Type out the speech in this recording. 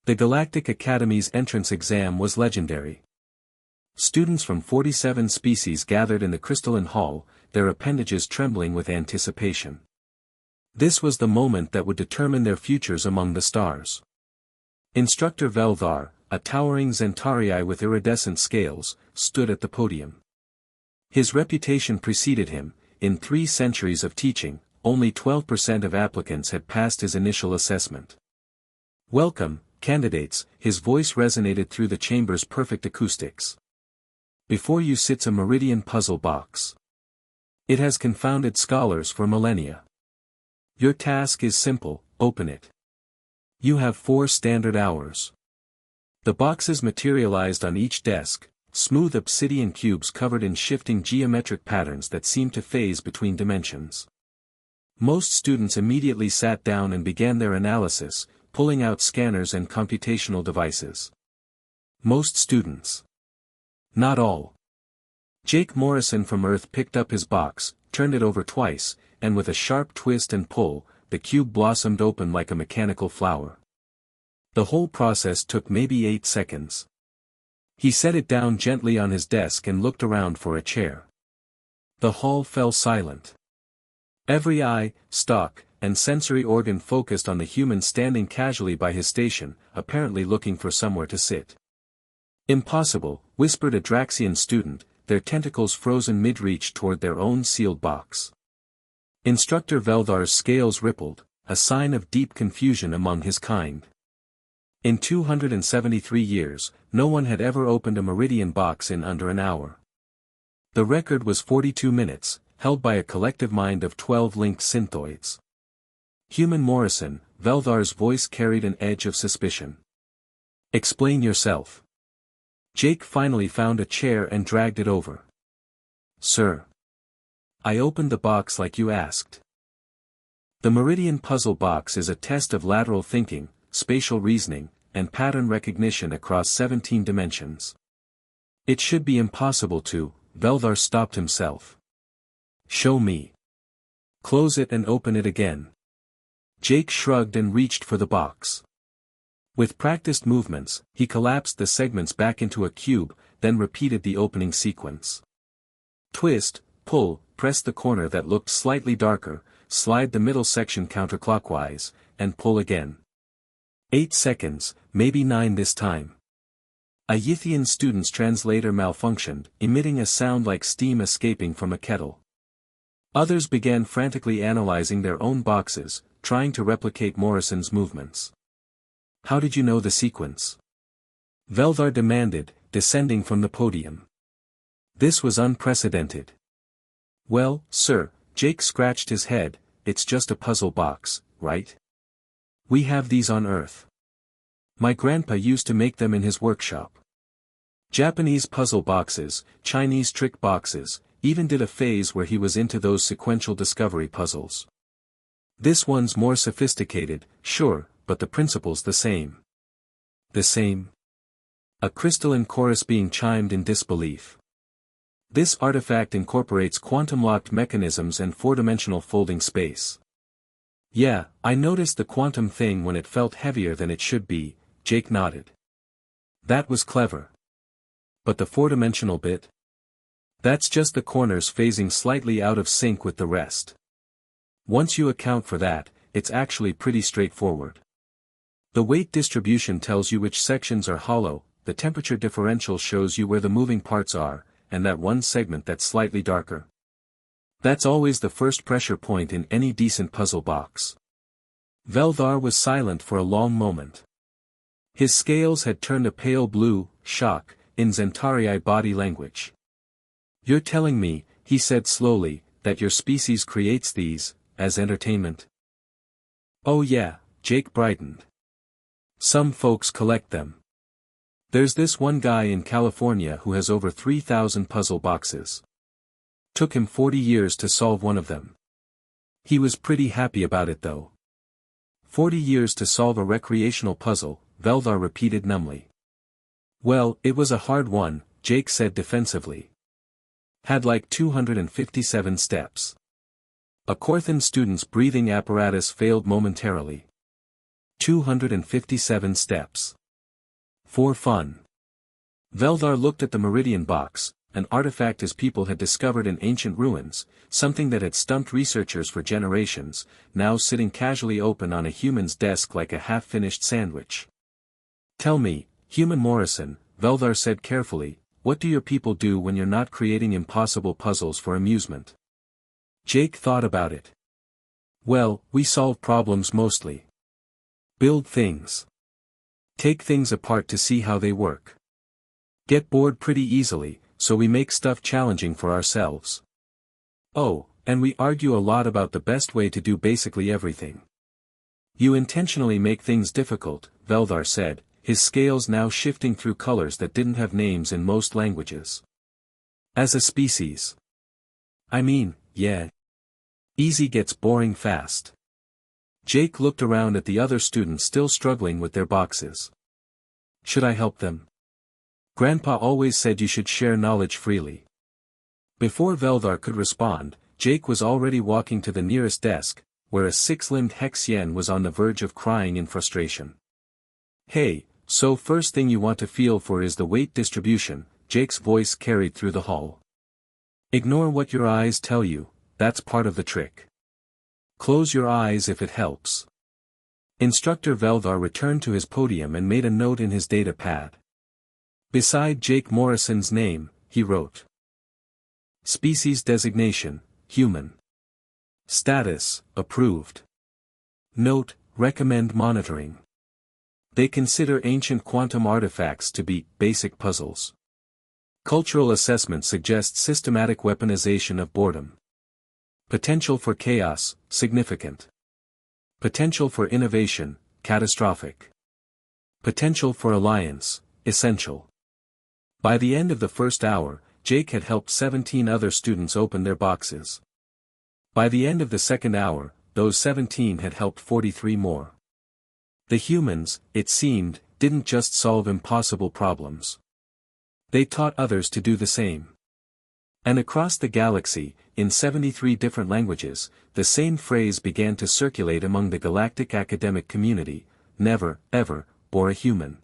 The Galactic Academy's entrance exam was legendary. Students from 47 species gathered in the crystalline hall, their appendages trembling with anticipation. This was the moment that would determine their futures among the stars. Instructor Veldar, a towering Zentarii with iridescent scales, stood at the podium. His reputation preceded him. In 3 centuries of teaching, only 12% of applicants had passed his initial assessment. "Welcome, candidates," his voice resonated through the chamber's perfect acoustics. "Before you sits a meridian puzzle box. It has confounded scholars for millennia. Your task is simple: open it. You have 4 standard hours." The boxes materialized on each desk, smooth obsidian cubes covered in shifting geometric patterns that seemed to phase between dimensions. Most students immediately sat down and began their analysis, pulling out scanners and computational devices. Most students. Not all. Jake Morrison from Earth picked up his box, turned it over twice, and with a sharp twist and pull, the cube blossomed open like a mechanical flower. The whole process took maybe 8 seconds. He set it down gently on his desk and looked around for a chair. The hall fell silent. Every eye, stalk, and sensory organ focused on the human standing casually by his station, apparently looking for somewhere to sit. "Impossible," whispered a Draxian student, their tentacles frozen mid-reach toward their own sealed box. Instructor Veldar's scales rippled, a sign of deep confusion among his kind. In 273 years, no one had ever opened a meridian box in under an hour. The record was 42 minutes, held by a collective mind of 12 linked synthoids. Human Morrison, Veldar's voice carried an edge of suspicion. "Explain yourself." Jake finally found a chair and dragged it over. "Sir. I opened the box like you asked. The Meridian Puzzle Box is a test of lateral thinking, spatial reasoning, and pattern recognition across 17 dimensions. It should be impossible to." Veldar stopped himself. "Show me." "Close it and open it again." Jake shrugged and reached for the box. With practiced movements, he collapsed the segments back into a cube, then repeated the opening sequence. Twist, pull, press the corner that looked slightly darker, slide the middle section counterclockwise, and pull again. 8 seconds, maybe 9 this time. A Yithian student's translator malfunctioned, emitting a sound like steam escaping from a kettle. Others began frantically analyzing their own boxes, trying to replicate Morrison's movements. "How did you know the sequence?" Veldar demanded, descending from the podium. This was unprecedented. "Well, sir," Jake scratched his head, "it's just a puzzle box, right? We have these on Earth. My grandpa used to make them in his workshop. Japanese puzzle boxes, Chinese trick boxes, even did a phase where he was into those sequential discovery puzzles. This one's more sophisticated, sure, but the principle's the same." "The same?" A crystalline chorus being chimed in disbelief. "This artifact incorporates quantum-locked mechanisms and 4-dimensional folding space." "Yeah, I noticed the quantum thing when it felt heavier than it should be," Jake nodded. "That was clever. But the 4-dimensional bit? That's just the corners phasing slightly out of sync with the rest. Once you account for that, it's actually pretty straightforward. The weight distribution tells you which sections are hollow, the temperature differential shows you where the moving parts are, and that one segment that's slightly darker. That's always the first pressure point in any decent puzzle box." Veldar was silent for a long moment. His scales had turned a pale blue, shock, in Zentarii body language. "You're telling me," he said slowly, "that your species creates these, as entertainment?" "Oh yeah," Jake brightened. "Some folks collect them. There's this one guy in California who has over 3,000 puzzle boxes. Took him 40 years to solve one of them. He was pretty happy about it though." 40 years to solve a recreational puzzle, Veldar repeated numbly. "Well, it was a hard one," Jake said defensively. "Had like 257 steps. A Korthan student's breathing apparatus failed momentarily. 257 steps. For fun. Veldar looked at the Meridian box, an artifact his people had discovered in ancient ruins, something that had stumped researchers for generations, now sitting casually open on a human's desk like a half-finished sandwich. Tell me, Human Morrison, Veldar said carefully, what do your people do when you're not creating impossible puzzles for amusement? Jake thought about it. Well, we solve problems mostly. Build things. Take things apart to see how they work. Get bored pretty easily, so we make stuff challenging for ourselves. Oh, and we argue a lot about the best way to do basically everything. You intentionally make things difficult, Veldar said, his scales now shifting through colors that didn't have names in most languages. As a species. I mean, yeah. Easy gets boring fast. Jake looked around at the other students still struggling with their boxes. Should I help them? Grandpa always said you should share knowledge freely. Before Veldar could respond, Jake was already walking to the nearest desk, where a six-limbed Hex-Yen was on the verge of crying in frustration. Hey, so first thing you want to feel for is the weight distribution, Jake's voice carried through the hall. Ignore what your eyes tell you, that's part of the trick. Close your eyes if it helps. Instructor Veldar returned to his podium and made a note in his data pad. Beside Jake Morrison's name, he wrote. Species designation, human. Status, approved. Note, recommend monitoring. They consider ancient quantum artifacts to be basic puzzles. Cultural assessment suggests systematic weaponization of boredom. Potential for chaos, significant. Potential for innovation, catastrophic. Potential for alliance, essential. By the end of the first hour, Jake had helped 17 other students open their boxes. By the end of the second hour, those 17 had helped 43 more. The humans, it seemed, didn't just solve impossible problems. They taught others to do the same. And across the galaxy, in 73 different languages, the same phrase began to circulate among the galactic academic community: never, ever, bore a human.